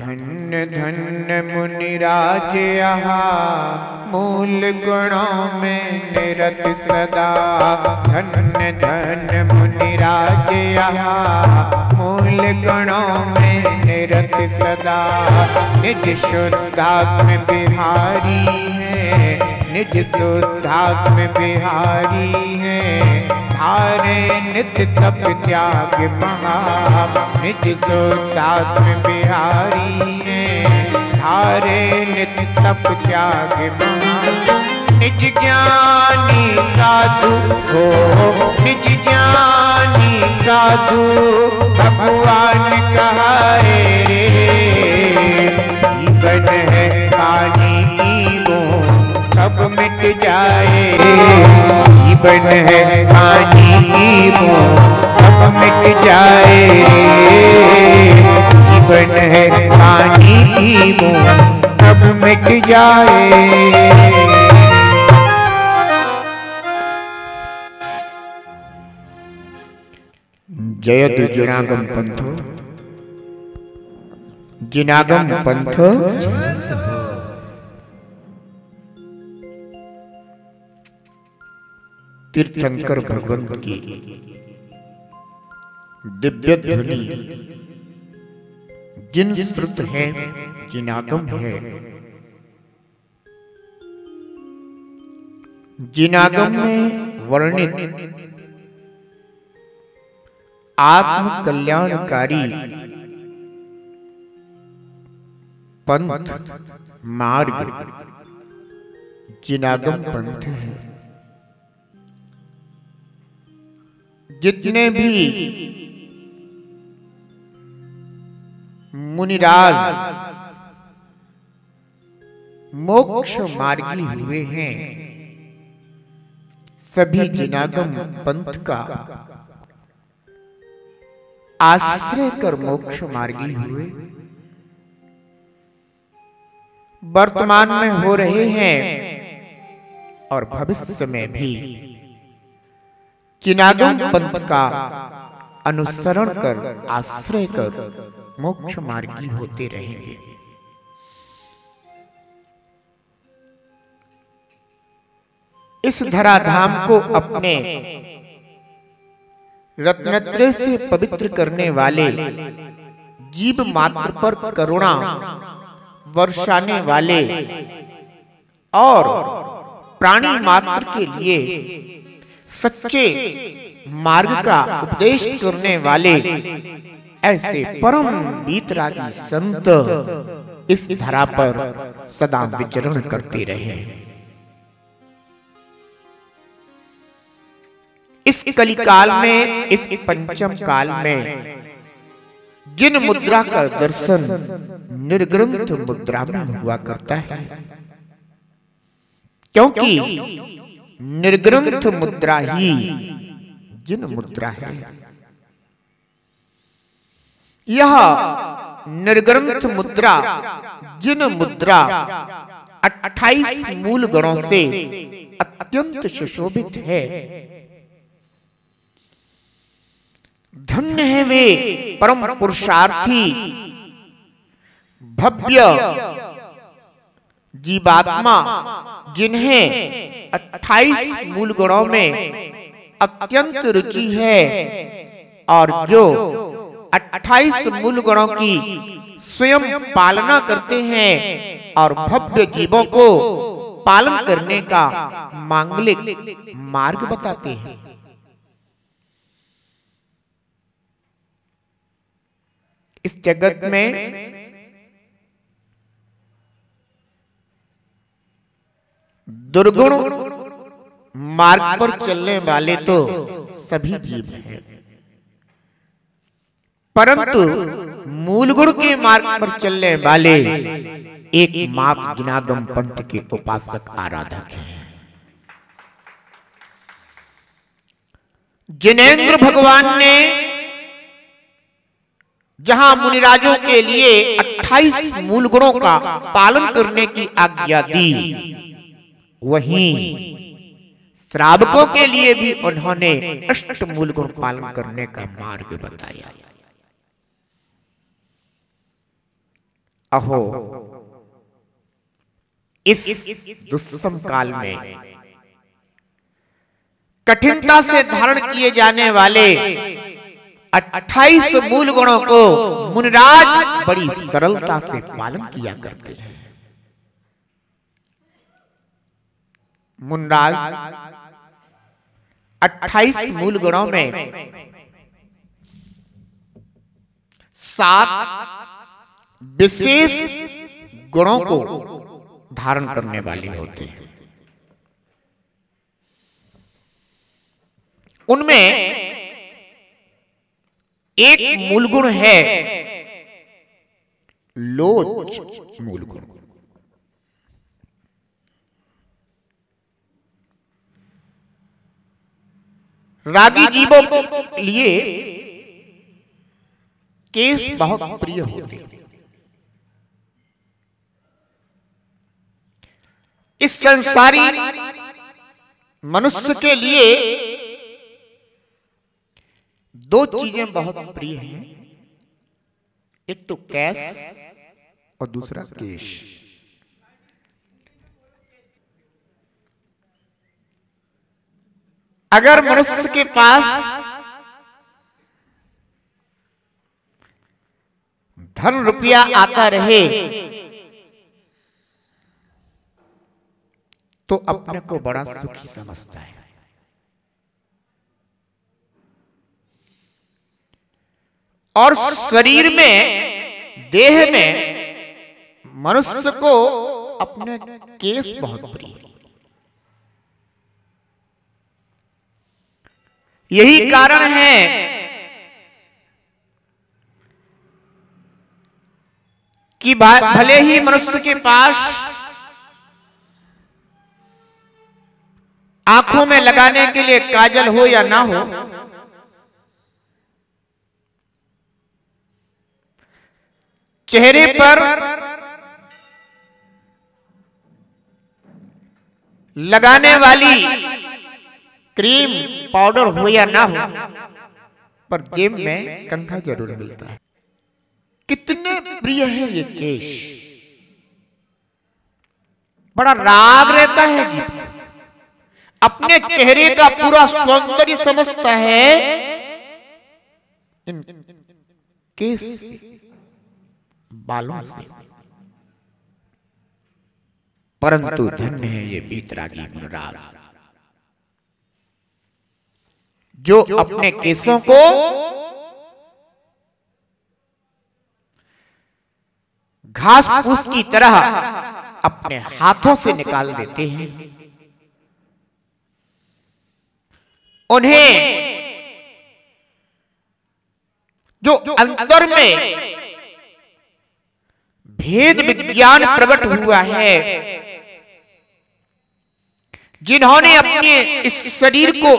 धन्य धन्य मुनिराज यहाँ मूल गुणों में निरत सदा। धन्य धन्य मुनिराज यहाँ मूल गुणों में निरत सदा। निज शुद्धात्म बिहारी है, निज शुद्धात्म बिहारी है। धारे नित्य तप त्याग महा, निज शुद्धात्म बिहारी है। धारे नित्य तप त्याग महा। निज ज्ञानी साधु हो, निज ज्ञानी साधु भगवान कहाए रे। जीवन है पानी की वो कब मिट जाए। जीवन है पानी की वो कब मिट जाए। जीवन है पानी की वो कब मिट जाए। जयतु जिनागम पंथो, जिनागम पंथ तीर्थंकर भगवंत की दिव्य ध्वनि जिन श्रुत है, जिनागम है। जिनागम में वर्णित आत्म कल्याणकारी पंथ मार्ग जिनागम पंथ है। जितने भी मुनिराज मोक्ष मार्गी हुए हैं, सभी जिनागम पंथ का आश्रय कर मोक्ष मार्गी हुए। वर्तमान में हो रहे हैं और भविष्य में भी जिनागम पंथ का अनुसरण कर, आश्रय कर मोक्ष मार्गी होते रहेंगे। इस धराधाम को अपने रत्नत्रय से पवित्र करने वाले, जीव मात्र पर करुणा वर्षाने वाले और प्राणी मात्र के लिए सच्चे मार्ग का उपदेश करने वाले ऐसे परम वीतरागी संत इस धरा पर सदा विचरण करते रहे। इस कलिकाल में, इस पंचम काल में जिन मुद्रा का दर्शन निर्ग्रंथ मुद्रा में हुआ करता है, क्योंकि निर्ग्रंथ मुद्रा ही जिन मुद्रा है। यह निर्ग्रंथ मुद्रा जिन मुद्रा 28 मूल गणों से अत्यंत सुशोभित है। धन्य है वे परम पुरुषार्थी भव्य जीवात्मा जिन्हें 28 मूल गुणों में अत्यंत रुचि है और जो 28 मूल गुणों की स्वयं पालना करते हैं और भव्य जीवों को पालन करने का मांगलिक मार्ग बताते हैं। इस जगत में दुर्गुण मार्ग पर चलने वाले तो सभी जीव हैं, परंतु मूल गुण के मार्ग पर चलने वाले एकमात्र जिनागम पंथ के उपासक आराधक हैं। जिनेंद्र भगवान ने जहां मुनिराजों के लिए 28 मूल गुणों का पालन करने की आज्ञा दी, वहीं श्रावकों के लिए भी उन्होंने अष्ट मूल गुण पालन करने का मार्ग बताया। अहो इस दुस्सम काल में कठिनता से धारण किए जाने वाले 28 मूल गुणों को मुनिराज बड़ी सरलता से पालन किया करते हैं। मुनिराज 28 मूल गुणों में 7 विशेष गुणों को धारण करने वाले होते हैं। उनमें एक मूल गुण है लोच मूल गुण। रागी जीवों के लिए केस बहुत प्रिय होते हैं। इस संसारी मनुष्य के लिए 2 चीजें बहुत प्रिय हैं, एक तो केस और दूसरा केश। अगर मनुष्य के पास धन रुपया आता रहे तो अपने को बड़ा सुखी समझता है, और शरीर में देह में मनुष्य को अपने केस बहुत प्रिय। यही कारण है कि भले ही मनुष्य के पास आंखों में लगाने के लिए काजल हो या ना हो, चेहरे पर लगाने वाली क्रीम पाउडर हो या ना हो, पर जेब में कंघा जरूर मिलता है। कितने प्रिय है ये केश, बड़ा राग रहता है जी। अपने चेहरे का पूरा सौंदर्य समझता है इन केस बालों से। परंतु धन्य है ये वीतरागी मुनिराज जो अपने केसों को घास फूस की तरह अपने हाथों से निकाल देते हैं। उन्हें जो अंतर में भेद विज्ञान प्रकट हुआ है, जिन्होंने अपने इस शरीर को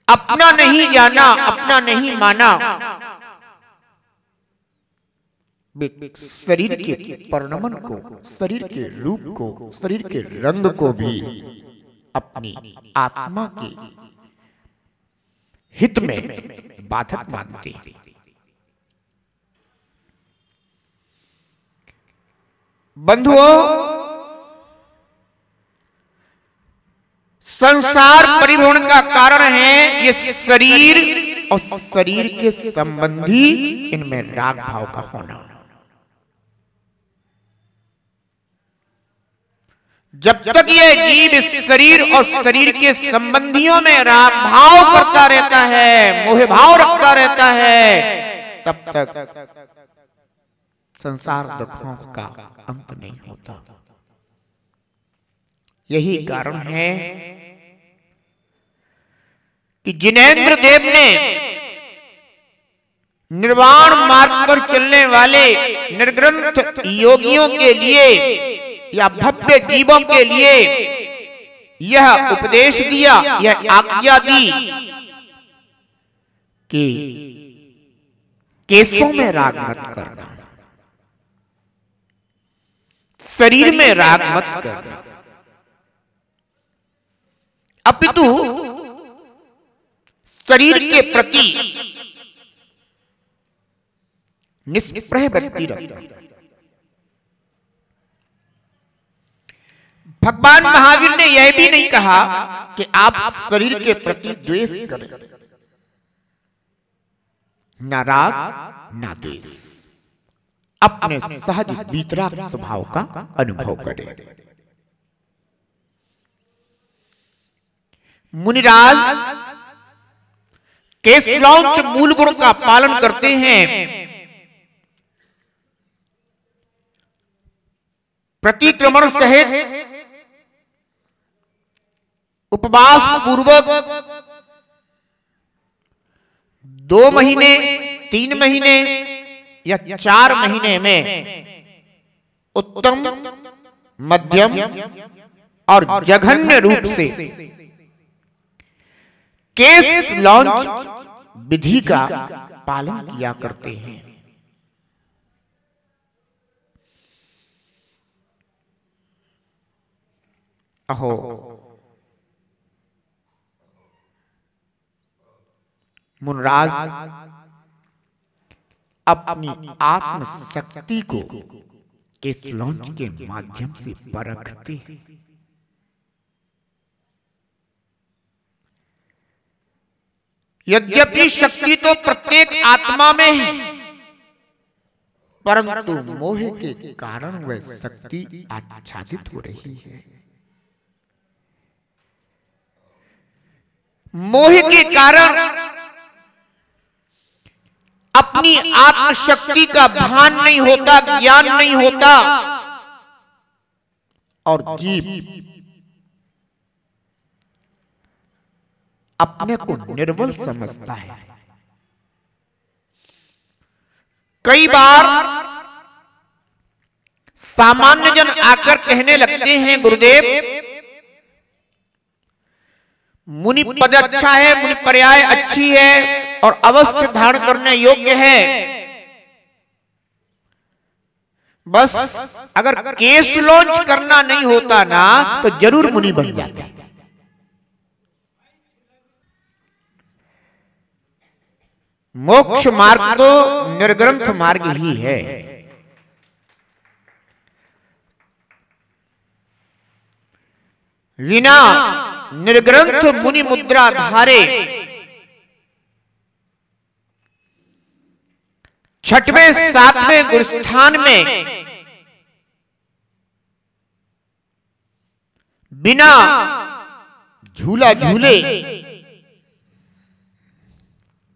अपना नहीं जाना, अपना नहीं माना, शरीर के परिणमन को, शरीर के रूप को, शरीर के रंग को भी अपनी आत्मा के हित में बाधक मानते हैं। बंधुओं, संसार परिभ्रमण का कारण है ये शरीर और शरीर के संबंधी इनमें राग भाव का होना। जब तक ये जीव इस शरीर और शरीर के संबंधियों में राग भाव करता रहता है, मोह भाव रखता रहता है, तब तक संसार दुखों का अंत नहीं होता। यही कारण है कि जिनेंद्र देव ने निर्वाण मार्ग पर चलने वाले निर्ग्रंथ योगियों के लिए या भव्य जीवों के लिए यह उपदेश दिया, यह आज्ञा दी कि केसों में राग मत करना, शरीर में राग मत करना, अपितु शरीर के प्रति निष्प्रह वृत्ति रखना। भगवान महावीर ने यह भी नहीं कहा कि आप शरीर के प्रति द्वेष करें, ना राग ना द्वेष, अपने सहज वीतराग स्वभाव का अनुभव करें। मुनिराज केशलौच मूल गुण का पालन करते हैं, प्रतिक्रमण सहित उपवास पूर्वक 2 महीने, 3 महीने या 4 महीने में उत्तम, मध्यम और जघन्य रूप से केश लॉन्च विधि का पालन किया करते हैं। अहो, मुनराज अपनी आत्म शक्ति को केश लॉन्च के माध्यम से परखते हैं। यद्यपि शक्ति तो प्रत्येक आत्मा में है, परंतु मोह के कारण वह शक्ति आच्छादित हो रही है। मोह के कारण अपनी आत्मशक्ति का भान नहीं होता, ज्ञान नहीं होता, और जीव अपने को निर्बल समझता है। कई बार सामान्य जन आकर कहने लगते हैं, गुरुदेव मुनि पद अच्छा है, मुनि पर्याय अच्छी है और अवश्य धारण करने योग्य है, बस अगर केश लॉन्च करना नहीं होता ना तो जरूर मुनि बन जाते। मोक्ष मार्ग तो निर्ग्रंथ मार्ग ही है। बिना निर्ग्रंथ मुनि मुद्रा धारे 6वें 7वें गुरुस्थान में बिना झूला झूले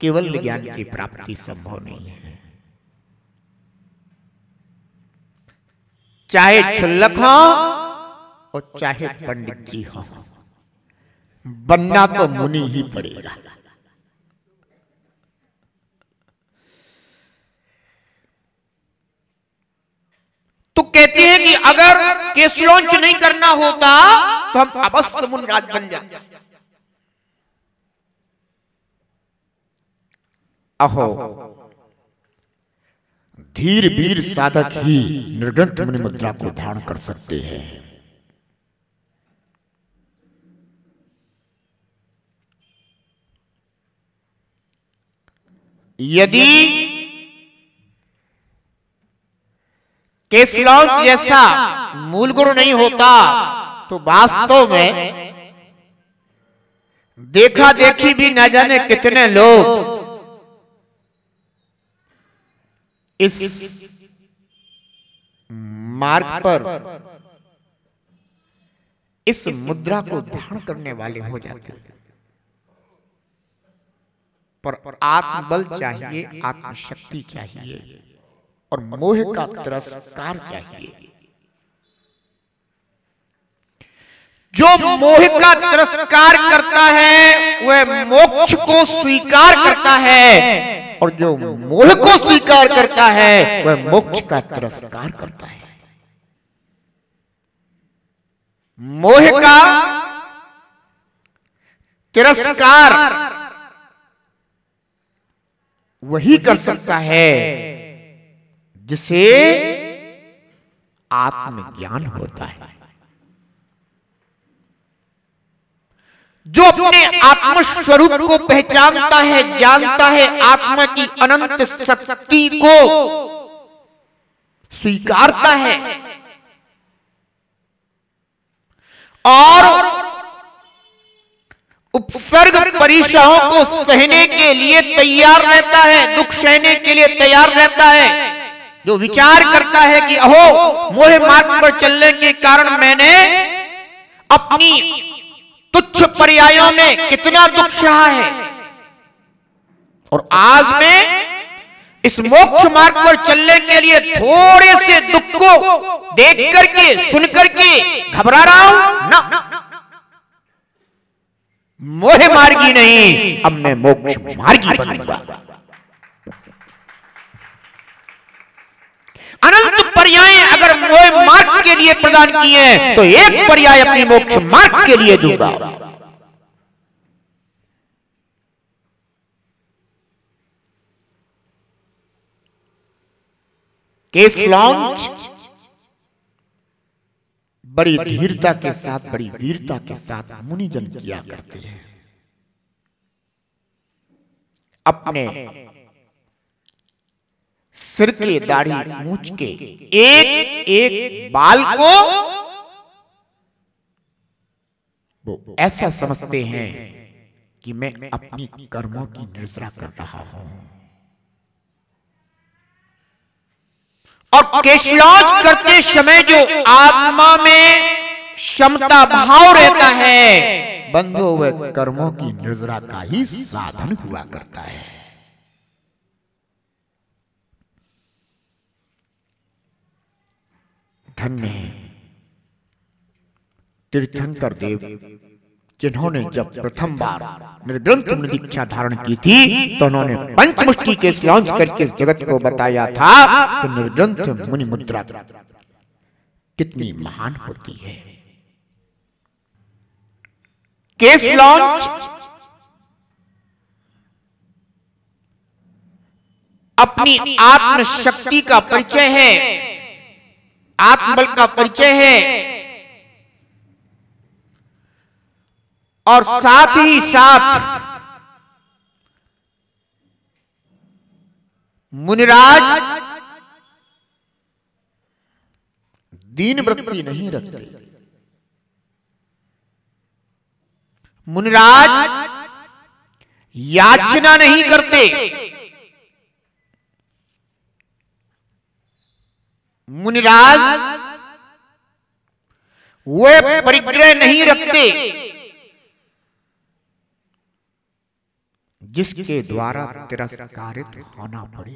केवल ज्ञान की प्राप्ति संभव नहीं है। चाहे क्षुल्लक हो और चाहे पंडित जी हो, बनना तो मुनि ही पड़ेगा। तो कहते हैं कि अगर केश लॉन्च नहीं करना होता तो हम अवश्य मुनिराज बन जाते। अहो, धीर वीर साधक ही निर्ग्रंथ मुनि मुद्रा को धारण कर सकते हैं। यदि केश लॉन्च जैसा मूल गुण नहीं होता तो वास्तव में देखा देखी भी न जाने कितने लोग इस मार्ग पर इस मुद्रा को धारण करने वाले हो जाते हैं। पर आत्मबल चाहिए, आत्मशक्ति चाहिए और मोह का तिरस्कार चाहिए। जो मोह का तिरस्कार करता है वह मोक्ष को स्वीकार करता है, और जो मोह को स्वीकार करता है वह मोक्ष का तिरस्कार करता है। मोह का तिरस्कार वही कर सकता है जिसे आत्मज्ञान होता है। जो अपने आत्म स्वरूप को पहचानता है, जानता है, आत्मा की अनंत शक्ति को स्वीकारता है और उपसर्ग परिसहों को सहने के लिए तैयार रहता है, दुख सहने के लिए तैयार रहता है, जो विचार करता है कि अहो मोह मार्ग पर चलने के कारण मैंने अपनी तुच्छ पर्यायों में कितना दुख सहा है और आज मैं इस मोक्ष मार्ग पर चलने के लिए थोड़े से दुख को देख करके सुन करके घबरा रहा हूं ना, मोह मार्गी नहीं, अब मैं मोक्ष मार्गी बनूंगा। अनंत पर्याय अगर मोह मार्ग के लिए प्रदान किए हैं तो एक पर्याय अपनी मोक्ष मार्ग के लिए दूंगा। केस लॉन्च बड़ी धीरता के साथ, बड़ी वीरता के साथ मुनिजन किया करते हैं। अपने सिर के दाढ़ी मूंछ के एक एक बाल को वो ऐसा समझते हैं कि मैं अपनी कर्मों की निर्जरा कर रहा हूं और केशलॉन्च करते समय जो आत्मा में क्षमता भाव रहता है, बंधो हुए कर्मों की निर्जरा का ही साधन हुआ करता है। धन्य है तीर्थंकर देव, जिन्होंने जब प्रथम बार निर्ग्रंथ मुनि दीक्षा धारण की थी तो उन्होंने पंचमुष्टि केस लॉन्च करके इस जगत को बताया था कि निर्ग्रंथ मुनि मुद्रा कितनी महान होती है। केस लॉन्च अपनी आत्म शक्ति का परिचय है, आत्मबल का परिचय है और साथ ही साथ मुनिराज दीन वृत्ति नहीं रखते। मुनिराज याचना नहीं करते, मुनिराज वे परिग्रह नहीं रखते जिसके द्वारा तिरस्कारित होना पड़े।